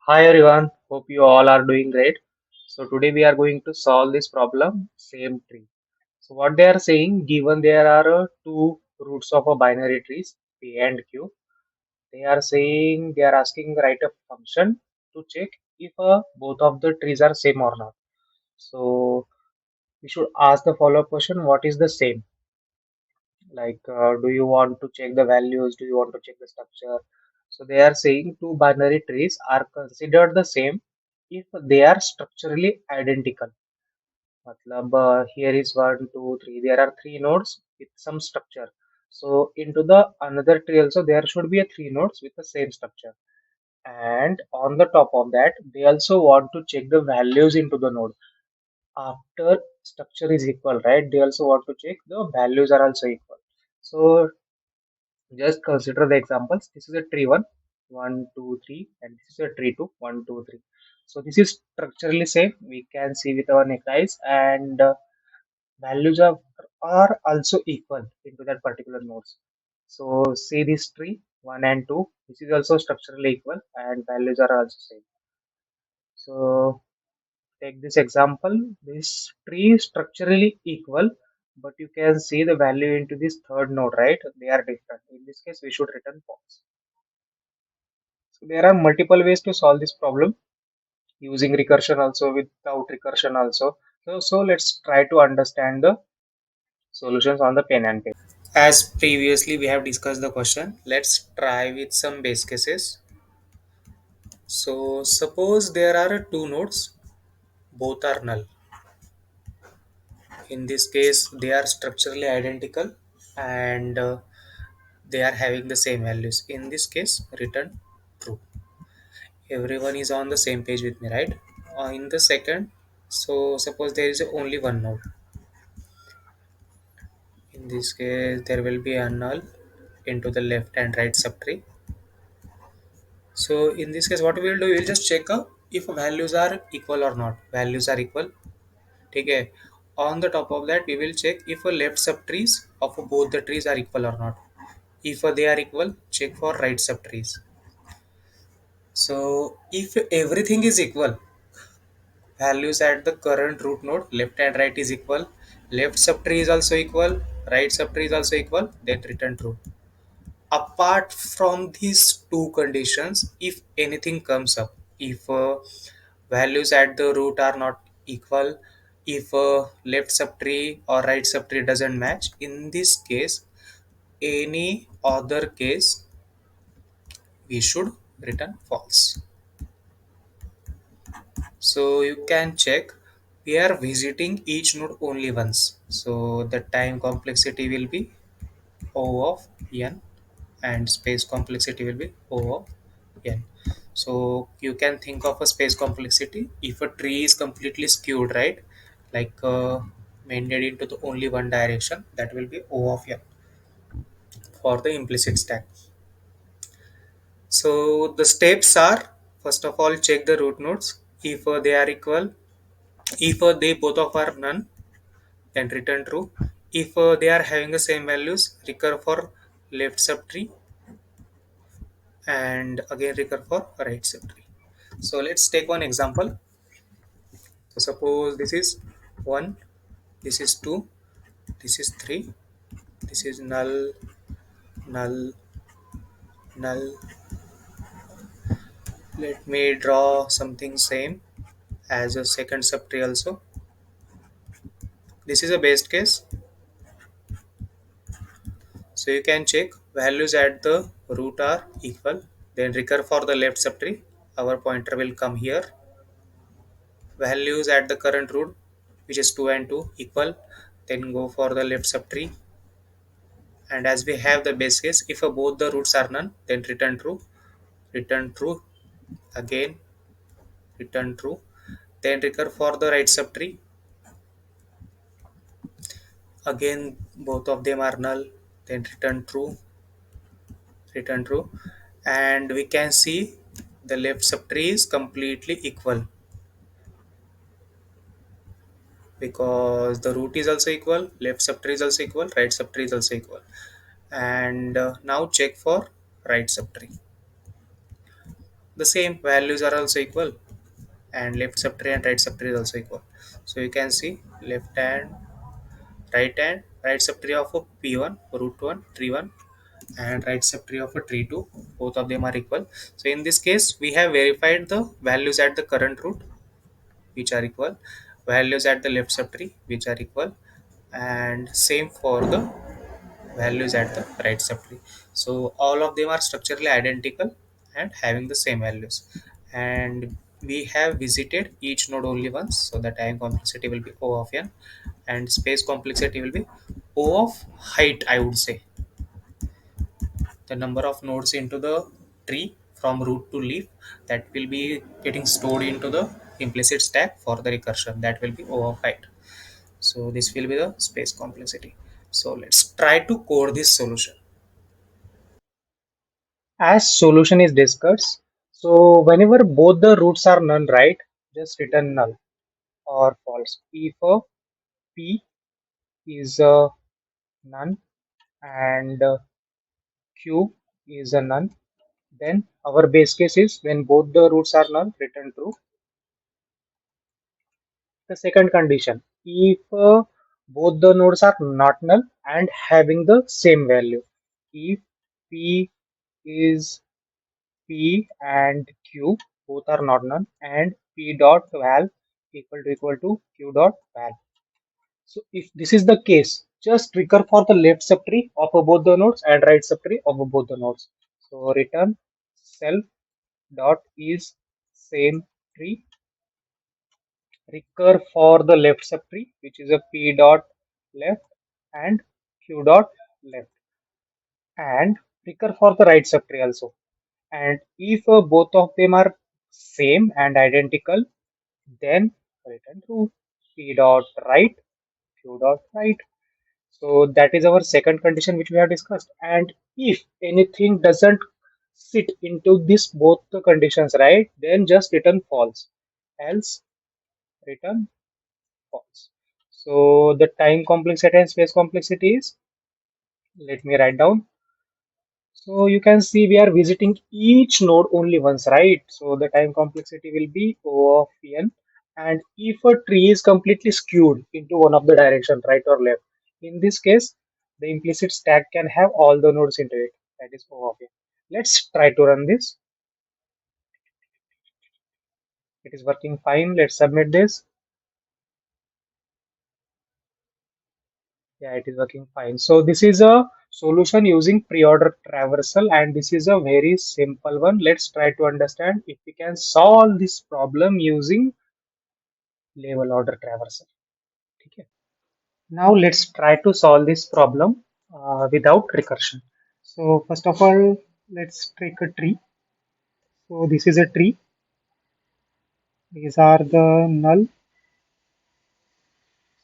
Hi everyone, hope you all are doing great. So today we are going to solve this problem, same tree. So what they are saying, given there are two roots of a binary trees, P and Q, they are saying they are asking write a function to check if both of the trees are same or not. So we should ask the follow-up question, what is the same? Like, do you want to check the values? Do you want to check the structure? So they are saying two binary trees are considered the same if they are structurally identical. Matlab, here is one, two, three. There are three nodes with some structure. So into the another tree also there should be a three nodes with the same structure. And on the top of that, they also want to check the values into the node. After structure is equal, right? They also want to check the values are also equal. So just consider the examples. This is a tree one, 2, 3, and this is a tree two, one, 2, 3. So this is structurally same. We can see with our naked eyes, and values are also equal into that particular nodes. So see this tree one and two. This is also structurally equal, and values are also same. So take this example. This tree is structurally equal, but you can see the value into this third node, right? They are different. In this case, we should return false. So there are multiple ways to solve this problem using recursion also without recursion also. So let's try to understand the solutions on the pen and paper. As previously we have discussed the question, let's try with some base cases. So suppose there are two nodes, both are null. In this case, they are structurally identical and they are having the same values. In this case, return true. Everyone is on the same page with me, right? In the second, so suppose there is only one node. In this case, there will be a null into the left and right subtree. So in this case, what we will do, we will just check if values are equal or not. Values are equal. Okay. On the top of that, we will check if a left subtrees of both the trees are equal or not. If they are equal, check for right subtrees. So if everything is equal, values at the current root node, left and right is equal. Left subtree is also equal. Right subtree is also equal. Then return true. Apart from these two conditions, if anything comes up, if values at the root are not equal, if left subtree or right subtree doesn't match, in this case, any other case, we should return false. So you can check, we are visiting each node only once, so the time complexity will be O of n and space complexity will be O of n. So you can think of a space complexity if a tree is completely skewed, right? Like maintained into the only one direction, that will be O of n for the implicit stack. So the steps are, first of all, check the root nodes. If they are equal, if they both of are none, then return true. If they are having the same values, recur for left subtree and again recur for right subtree. So let's take one example. So suppose this is 1, this is 2, this is 3, this is null, null, null. Let me draw something same as a second subtree also. This is a base case. So you can check values at the root are equal. Then recur for the left subtree. Our pointer will come here. Values at the current root, which is 2 and 2 equal. Then go for the left subtree. And as we have the base case, if both the roots are none, then return true, again return true, then recur for the right subtree, again both of them are null, then return true, and we can see the left subtree is completely equal because the root is also equal, left subtree is also equal, right subtree is also equal. And now check for right subtree. the same values are also equal, and left subtree and right subtree is also equal. So you can see left and right subtree of a p1 root 1 tree 1 and right subtree of a tree 2, both of them are equal. So in this case we have verified the values at the current root which are equal, values at the left subtree which are equal, and same for the values at the right subtree. So all of them are structurally identical and having the same values. And we have visited each node only once, so the time complexity will be O of n, and space complexity will be O of height, I would say. The number of nodes into the tree from root to leaf that will be getting stored into the implicit stack for the recursion, that will be O of height. So this will be the space complexity. So let's try to code this solution. As solution is discussed, so whenever both the roots are none, right, just return null or false. If p is a none and q is a none, then our base case is when both the roots are null, return true. The second condition, if both the nodes are not null and having the same value, if p is p and q both are not null and p dot val equal to q dot val. So if this is the case, just recur for the left subtree of both the nodes and right subtree of both the nodes. So return self dot is same tree, recur for the left subtree which is a p dot left and q dot left, and recur for the right subtree also. And if both of them are same and identical, then return true, p dot right, q dot right. So that is our second condition which we have discussed. And if anything doesn't sit into this both the conditions, right, then just return false, else return false. So the time complexity and space complexity is, let me write down. So you can see we are visiting each node only once, right? So the time complexity will be O of n. And if a tree is completely skewed into one of the direction, right or left, in this case, the implicit stack can have all the nodes into it. That is O of n. Let's try to run this. It is working fine. Let's submit this. Yeah, it is working fine. So this is a solution using pre-order traversal, and this is a very simple one. Let's try to understand if we can solve this problem using level order traversal. Okay. Now let's try to solve this problem without recursion. So first of all, let's take a tree. So this is a tree. These are the null.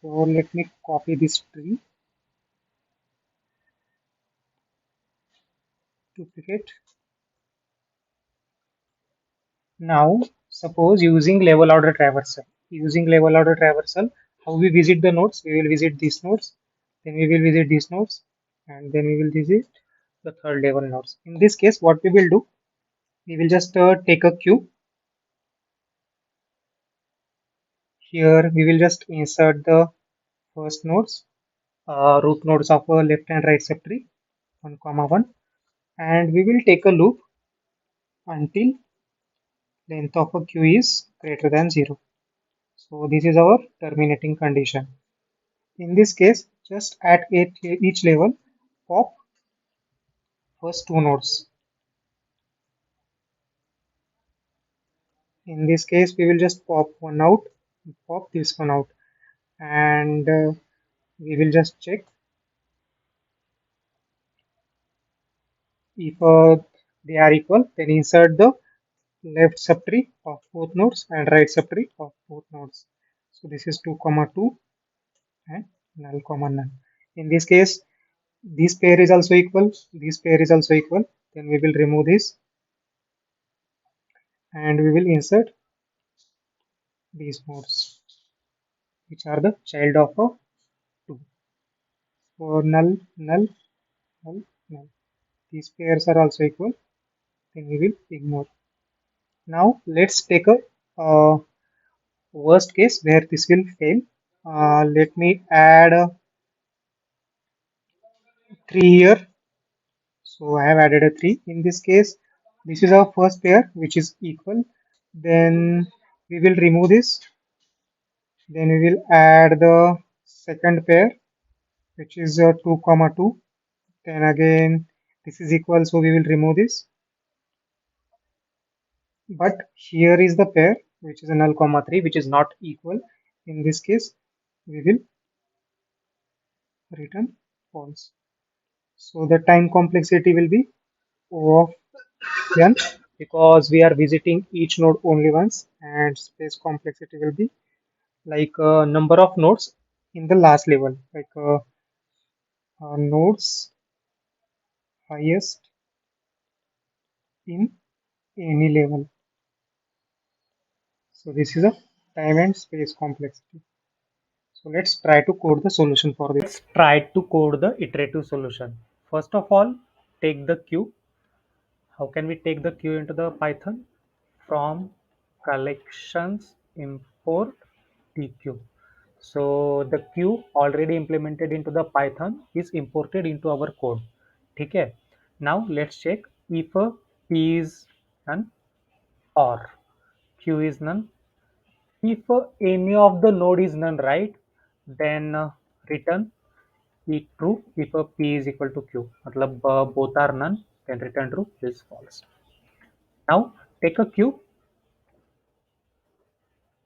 So let me copy this tree, duplicate. Now, suppose using level order traversal, how we visit the nodes? We will visit these nodes, then we will visit these nodes, and then we will visit the third level nodes. In this case, what we will do? We will just take a queue. Here, we will just insert the first nodes, root nodes of a left and right subtree, 1 comma 1, and we will take a loop until length of a queue is greater than 0. So this is our terminating condition. In this case, just at each level, pop first two nodes. In this case, we will just pop one out, pop this one out, and we will just check if they are equal. Then insert the left subtree of both nodes and right subtree of both nodes. So this is 2 comma 2 and null comma null. In this case, this pair is also equal. This pair is also equal. Then we will remove this and we will insert these nodes, which are the child of a 2. So null, null, null, null. These pairs are also equal. Then we will ignore. Now let's take a worst case where this will fail. Let me add 3 here. So I have added a 3. In this case, this is our first pair which is equal. Then we will remove this. Then we will add the second pair which is 2 comma 2. Then again this is equal, so we will remove this. But here is the pair which is a null comma 3 which is not equal. In this case, we will return false. So the time complexity will be O of n because we are visiting each node only once, and space complexity will be like number of nodes in the last level, like nodes highest in any level. So this is a time and space complexity. So let's try to code the solution for this. Let's try to code the iterative solution. First of all, take the queue. How can we take the queue into the Python? From collections import tq. So the queue already implemented into the Python is imported into our code. Okay. Now let's check if p is none or q is none. If any of the node is none, right, then return is true. If p is equal to q, matlab both are none, then return true is false. Now take a queue.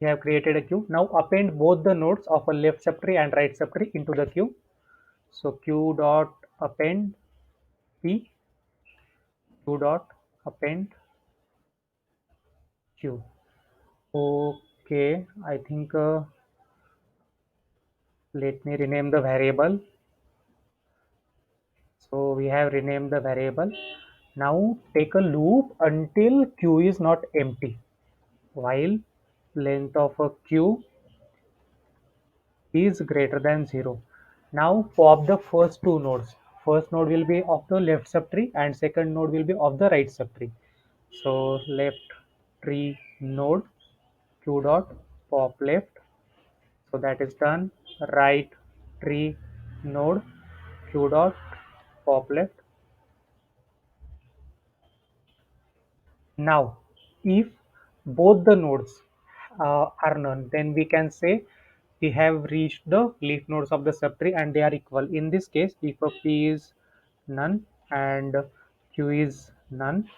We have created a queue. Now append both the nodes of a left subtree and right subtree into the queue. So q dot append p, q dot append q. Okay, I think let me rename the variable. So we have renamed the variable. Now take a loop until q is not empty. While length of a queue is greater than 0. Now pop the first two nodes. First node will be of the left subtree and second node will be of the right subtree. So left tree node q dot pop left. So that is done. Right tree node q dot pop left. Now if both the nodes are none, then we can say we have reached the leaf nodes of the subtree and they are equal. In this case, if a p is none and q is none,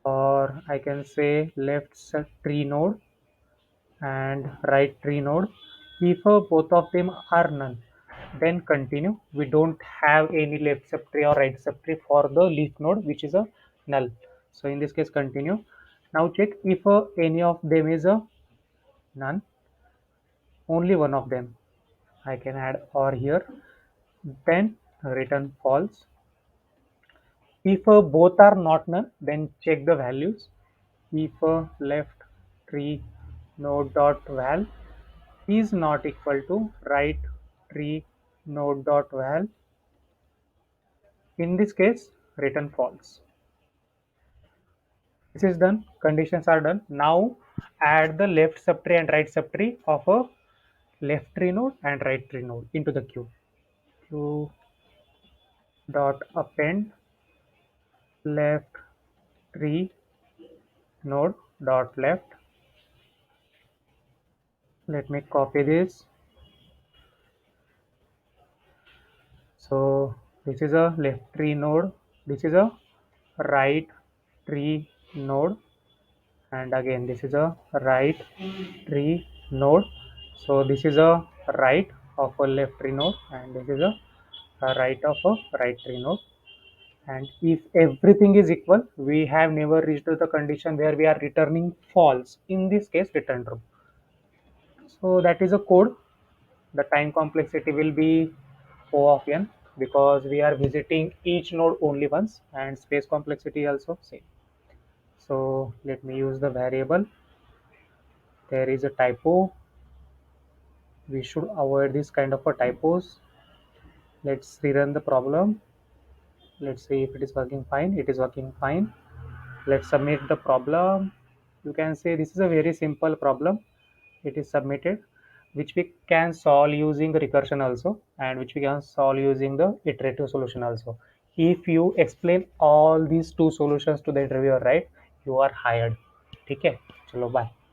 or I can say left tree node and right tree node, if both of them are none, then continue. We don't have any left subtree or right subtree for the leaf node which is a null. So in this case, continue. Now check if any of them is a none, only one of them. I can add or here, then return false. If both are not none, then check the values. If left tree node dot val is not equal to right tree node dot val, in this case return false. This is done. Conditions are done. Now add the left subtree and right subtree of a left tree node and right tree node into the queue. Queue dot append left tree node dot left. Let me copy this. So this is a left tree node, this is a right tree node, and again this is a right tree node. So this is a right of a left tree node and this is a right of a right tree node. And if everything is equal, we have never reached to the condition where we are returning false. In this case, return true. So that is a code. The time complexity will be O of n because we are visiting each node only once, and space complexity also same. So let me use the variable. There is a typo. We should avoid this kind of a typos. Let's rerun the problem. Let's see if it is working fine. It is working fine. Let's submit the problem. You can say this is a very simple problem. It is submitted, which we can solve using recursion also, and which we can solve using the iterative solution also. If you explain all these two solutions to the interviewer, right, you are hired. ठीक है, चलो bye.